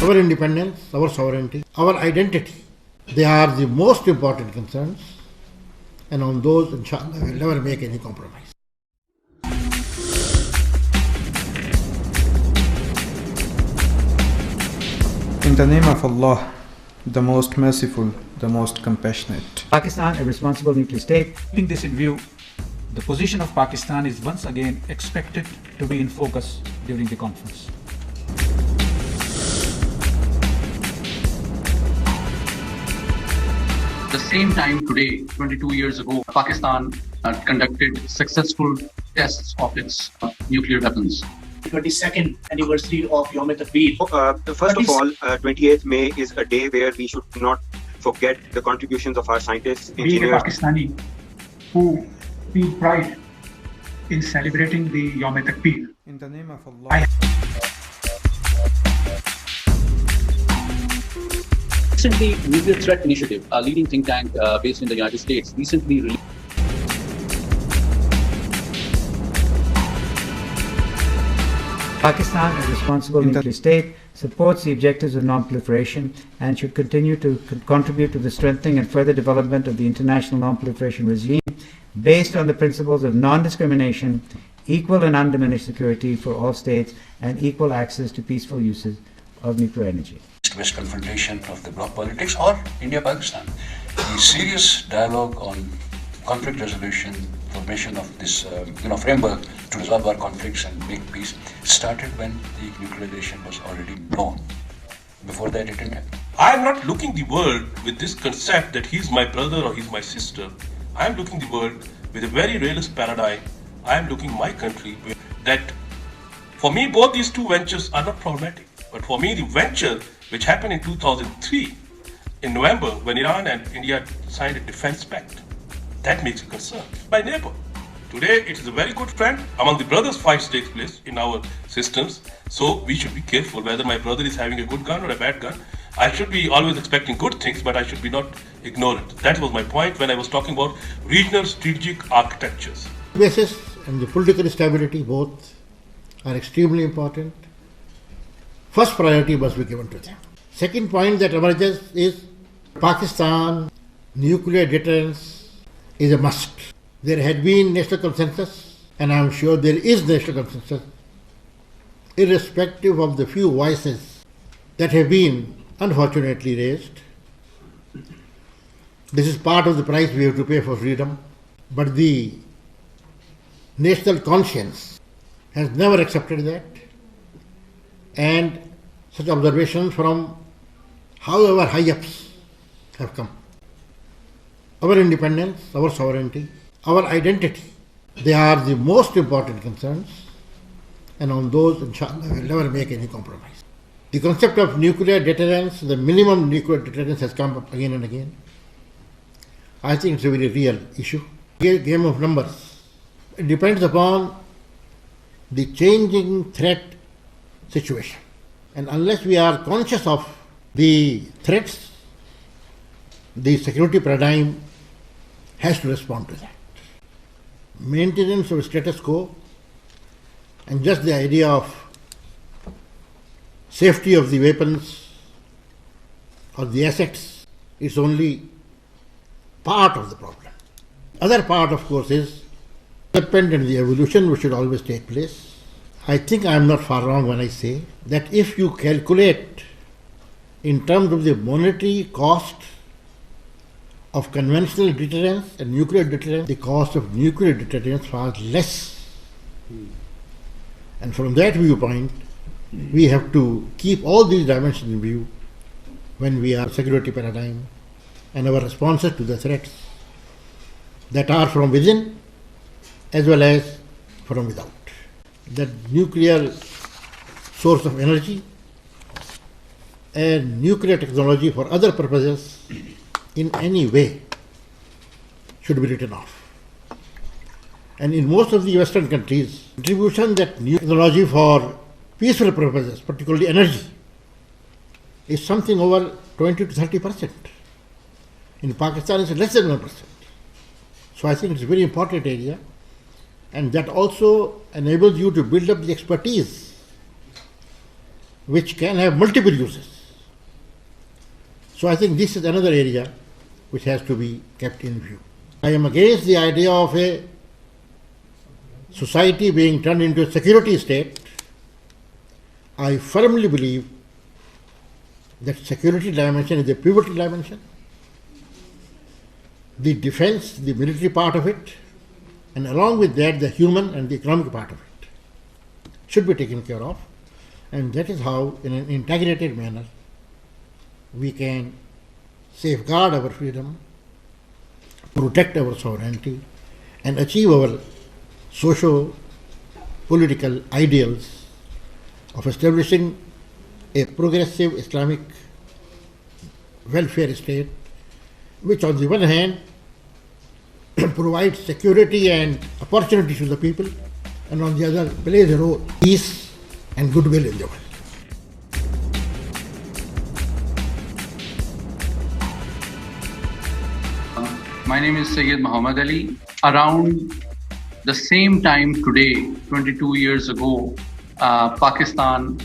Our independence, our sovereignty, our identity, they are the most important concerns, and on those, inshallah, we will never make any compromise. In the name of Allah, the most merciful, the most compassionate. Pakistan, a responsible nuclear state. Keeping this in view, the position of Pakistan is once again expected to be in focus during the conference. At the same time today, 22 years ago, Pakistan conducted successful tests of its nuclear weapons. 22nd anniversary of Youm-e-Takbeer. First of all, 28th May is a day where we should not forget the contributions of our scientists, Being a Pakistani who feel pride in celebrating the Youm-e-Takbeer. In the name of Allah. Recently, Nuclear Threat Initiative, a leading think tank based in the United States, recently released Pakistan, a responsible nuclear state, supports the objectives of non-proliferation and should continue to contribute to the strengthening and further development of the international non-proliferation regime based on the principles of non-discrimination, equal and undiminished security for all states, and equal access to peaceful uses of nuclear energy. West confrontation of the bloc politics or India-Pakistan. The serious dialogue on conflict resolution, formation of this framework to resolve our conflicts and make peace started when the nuclearization was already known. Before that, it didn't happen. I am not looking the world with this concept that he's my brother or he's my sister. I am looking the world with a very realist paradigm. I am looking my country with that. For me, both these two ventures are not problematic. But for me, the venture which happened in 2003, in November, when Iran and India signed a defense pact, that makes a concern. My neighbor. Today, it is a very good friend. Among the brothers, fights takes place in our systems. So we should be careful whether my brother is having a good gun or a bad gun. I should be always expecting good things, but I should be not ignorant. That was my point when I was talking about regional strategic architectures. Basis and the political stability both are extremely important. First priority must be given to them. Second point that emerges is Pakistan nuclear deterrence is a must. There had been national consensus, and I am sure there is national consensus, irrespective of the few voices that have been unfortunately raised. This is part of the price we have to pay for freedom, but the national conscience has never accepted that, and such observations from however high-ups have come. Our independence, our sovereignty, our identity, they are the most important concerns, and on those, inshallah, we will never make any compromise. The concept of nuclear deterrence, the minimum nuclear deterrence has come up again and again. I think it's a very real issue. Game of numbers. It depends upon the changing threat situation. And unless we are conscious of the threats, the security paradigm has to respond to that. Maintenance of status quo and just the idea of safety of the weapons or the assets is only part of the problem. Other part, of course, is development and the evolution which should always take place. I think I am not far wrong when I say that if you calculate in terms of the monetary cost of conventional deterrence and nuclear deterrence, the cost of nuclear deterrence was less. And from that viewpoint, we have to keep all these dimensions in view when we are security paradigm and our responses to the threats that are from within as well as from without. That nuclear source of energy and nuclear technology for other purposes in any way should be written off. And in most of the Western countries, contribution that new technology for peaceful purposes, particularly energy, is something over 20 to 30%. In Pakistan, it's less than 1%. So I think it's a very important area, and that also enables you to build up the expertise which can have multiple uses. So I think this is another area which has to be kept in view. I am against the idea of a society being turned into a security state. I firmly believe that security dimension is a pivotal dimension. The defense, the military part of it, and along with that the human and the economic part of it should be taken care of. And that is how, in an integrated manner, we can safeguard our freedom, protect our sovereignty, and achieve our socio-political ideals of establishing a progressive Islamic welfare state, which on the one hand provides security and opportunity to the people, and on the other plays a role, peace and goodwill in the world. My name is Sayyid Muhammad Ali. Around the same time today, 22 years ago, Pakistan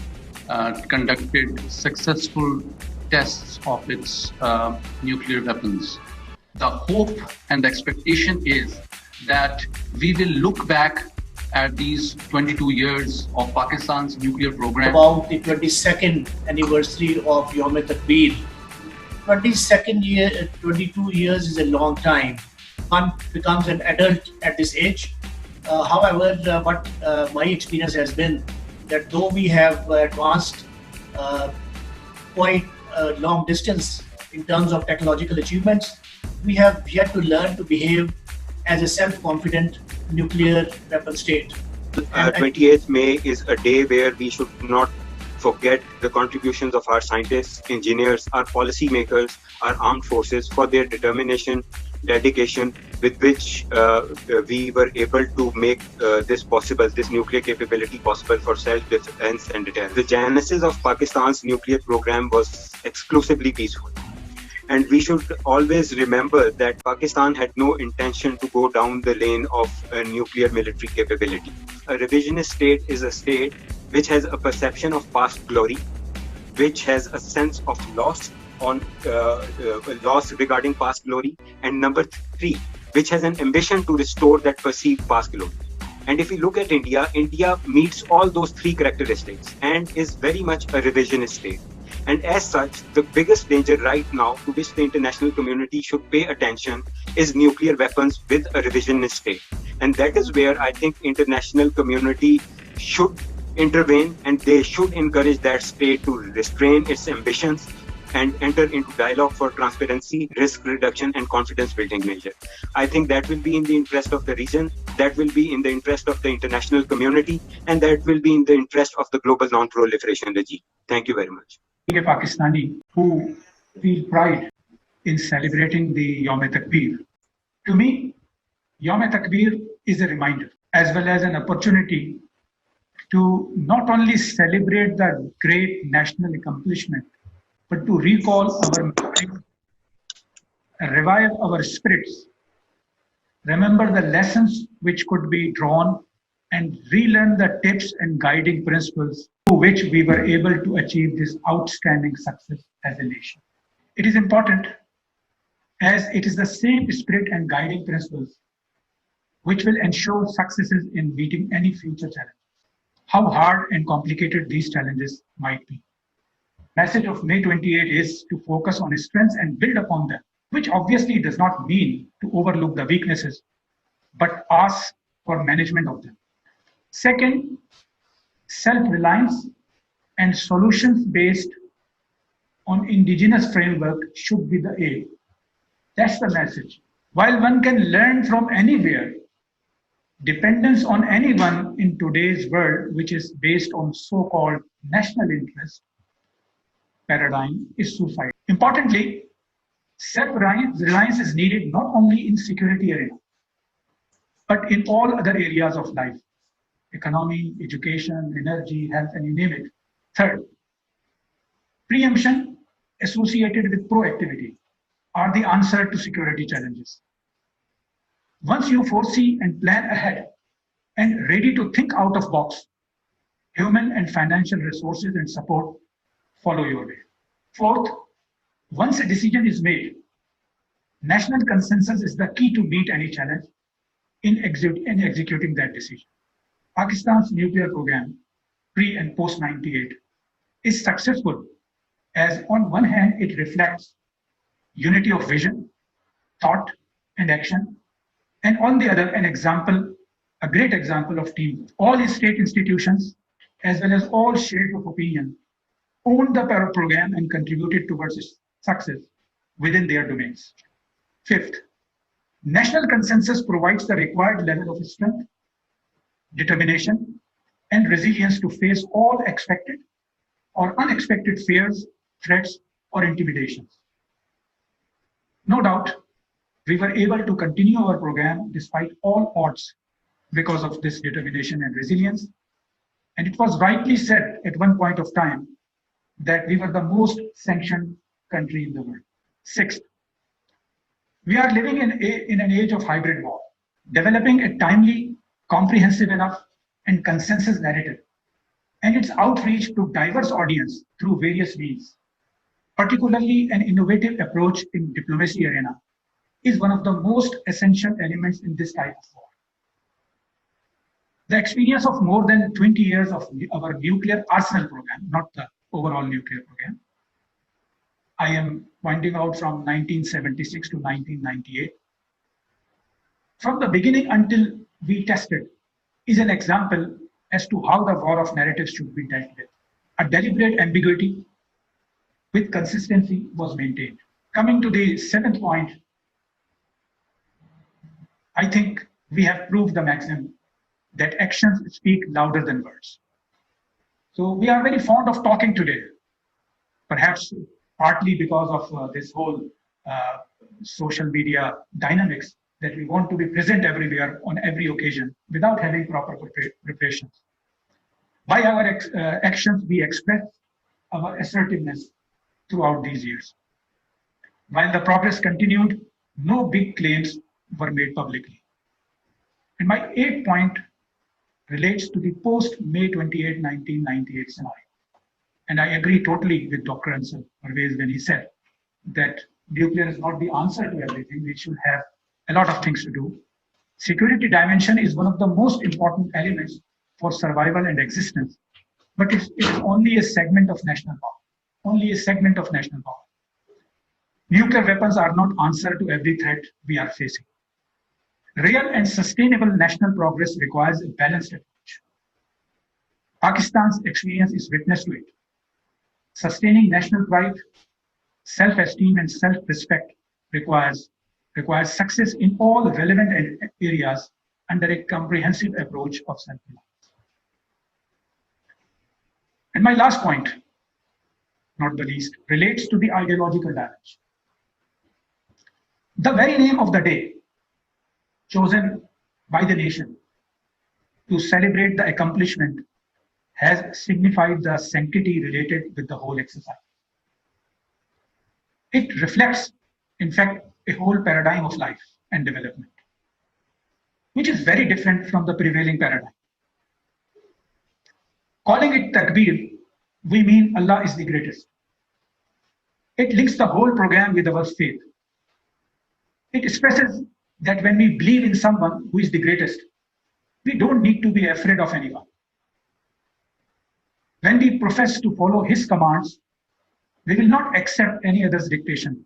conducted successful tests of its nuclear weapons. The hope and the expectation is that we will look back at these 22 years of Pakistan's nuclear program. About the 22nd anniversary of Youm-e-Takbeer. 22 years is a long time. One becomes an adult at this age. However, what my experience has been that though we have advanced quite a long distance in terms of technological achievements, we have yet to learn to behave as a self-confident nuclear weapon state. 28th May is a day where we should not forget the contributions of our scientists, engineers, our policymakers, our armed forces for their determination, dedication with which we were able to make this possible, this nuclear capability possible for self-defense and deterrence. The genesis of Pakistan's nuclear program was exclusively peaceful. And we should always remember that Pakistan had no intention to go down the lane of a nuclear military capability. A revisionist state is a state which has a perception of past glory, which has a sense of loss regarding past glory, and number 3, which has an ambition to restore that perceived past glory. And if we look at India, India meets all those 3 characteristics and is very much a revisionist state. And as such, the biggest danger right now to which the international community should pay attention is nuclear weapons with a revisionist state. And that is where I think international community should intervene, and they should encourage that state to restrain its ambitions and enter into dialogue for transparency, risk reduction, and confidence building measures. I think that will be in the interest of the region, that will be in the interest of the international community, and that will be in the interest of the global non-proliferation regime. Thank you very much. Being a Pakistani who feel pride in celebrating the Youm-e-Takbeer. To me, Youm-e-Takbeer is a reminder as well as an opportunity to not only celebrate the great national accomplishment, but to recall our memories, revive our spirits, remember the lessons which could be drawn, and relearn the tips and guiding principles through which we were able to achieve this outstanding success as a nation. It is important as it is the same spirit and guiding principles which will ensure successes in meeting any future challenges, how hard and complicated these challenges might be. Message of May 28 is to focus on strengths and build upon them, which obviously does not mean to overlook the weaknesses, but ask for management of them. Second, self-reliance and solutions based on indigenous framework should be the aim. That's the message. While one can learn from anywhere, dependence on anyone in today's world, which is based on so-called national interest paradigm, is suicide. Importantly, self-reliance is needed not only in security area, but in all other areas of life: economy, education, energy, health, and you name it. Third, preemption associated with proactivity are the answer to security challenges. Once you foresee and plan ahead and ready to think out of box, human and financial resources and support follow your way. Fourth, Once a decision is made, national consensus is the key to meet any challenge in executing that decision. Pakistan's nuclear program, pre and post 98, is successful as on one hand it reflects unity of vision, thought, and action, and on the other, a great example of teamwork. All state institutions, as well as all shades of opinion, owned the program and contributed towards its success within their domains. Fifth, national consensus provides the required level of strength, determination, and resilience to face all expected or unexpected fears, threats, or intimidations. No doubt, we were able to continue our program despite all odds because of this determination and resilience. And it was rightly said at one point of time that we were the most sanctioned country in the world. Sixth, we are living in an age of hybrid war. Developing a timely, comprehensive enough, and consensus narrative and its outreach to diverse audience through various means, particularly an innovative approach in diplomacy arena, is one of the most essential elements in this type of war. The experience of more than 20 years of our nuclear arsenal program, not the overall nuclear program, I am pointing out from 1976 to 1998, from the beginning until we tested, is an example as to how the war of narratives should be dealt with. A deliberate ambiguity with consistency was maintained. Coming to the seventh point, I think we have proved the maxim that actions speak louder than words. So we are very fond of talking today, perhaps partly because of this whole social media dynamics, that we want to be present everywhere on every occasion without having proper preparations. By our actions, we express our assertiveness throughout these years. While the progress continued, no big claims were made publicly. And my 8th point relates to the post-May 28, 1998 scenario. And I agree totally with Dr. Ansel Parvez when he said that nuclear is not the answer to everything. We should have a lot of things to do. Security dimension is one of the most important elements for survival and existence, but it is only a segment of national power, only a segment of national power. Nuclear weapons are not answer to every threat we are facing. Real and sustainable national progress requires a balanced approach. Pakistan's experience is witness to it. Sustaining national pride, self-esteem, and self-respect requires success in all relevant areas under a comprehensive approach of self-reliance. And my last point, not the least, relates to the ideological damage. The very name of the day chosen by the nation to celebrate the accomplishment has signified the sanctity related with the whole exercise. It reflects, in fact, a whole paradigm of life and development, which is very different from the prevailing paradigm. Calling it Takbeer, we mean Allah is the greatest. It links the whole program with our faith. It expresses that when we believe in someone who is the greatest, we don't need to be afraid of anyone. When we profess to follow his commands, we will not accept any other's dictation.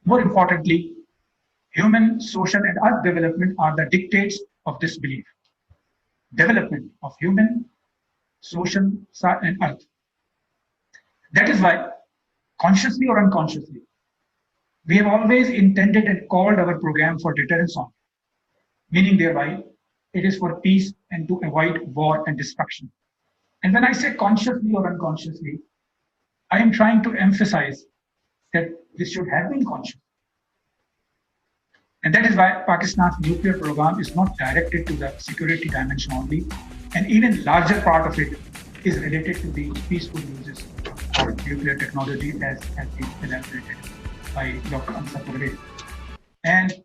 More importantly, human, social, and earth development are the dictates of this belief. Development of human, social, and earth. That is why, consciously or unconsciously, we have always intended and called our program for deterrence on, meaning thereby it is for peace and to avoid war and destruction. And when I say consciously or unconsciously, I am trying to emphasize that this should have been conscious. And that is why Pakistan's nuclear program is not directed to the security dimension only, and even larger part of it is related to the peaceful uses of nuclear technology as has been elaborated by Dr. Ansel Parvez. And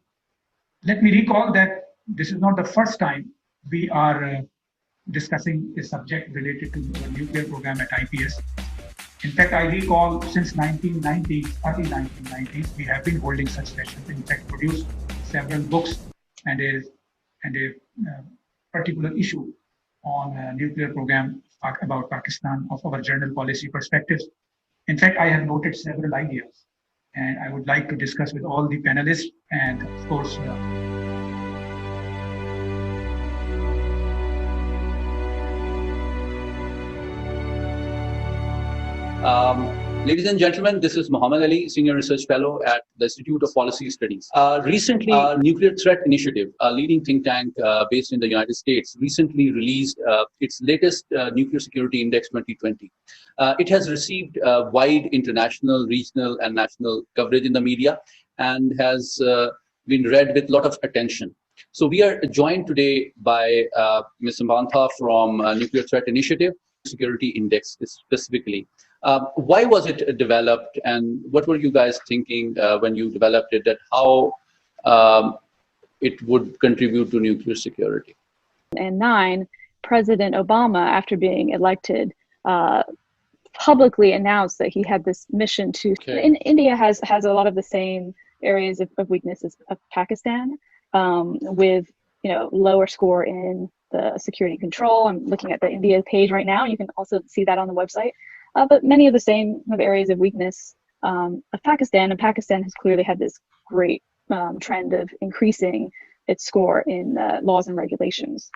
let me recall that this is not the first time we are discussing a subject related to the nuclear program at IPS. In fact, I recall since 1990s, early 1990s, we have been holding such sessions. In fact, produced several books and a particular issue on nuclear program about Pakistan of our general policy perspectives. In fact, I have noted several ideas, and I would like to discuss with all the panelists and, of course, Ladies and gentlemen, this is Muhammad Ali, Senior Research Fellow at the Institute of Policy Studies. Recently, Nuclear Threat Initiative, a leading think tank based in the United States, recently released its latest Nuclear Security Index 2020. It has received wide international, regional, and national coverage in the media and has been read with a lot of attention. So we are joined today by Ms. Samantha from Nuclear Threat Initiative, Security Index specifically. Why was it developed, and what were you guys thinking when you developed it, that how it would contribute to nuclear security? And 2009, President Obama, after being elected, publicly announced that he had this mission to. India has a lot of the same areas of weaknesses of Pakistan, with lower score in the security control. I'm looking at the India page right now. You can also see that on the website. But many of the same areas of weakness of Pakistan, and Pakistan has clearly had this great trend of increasing its score in laws and regulations.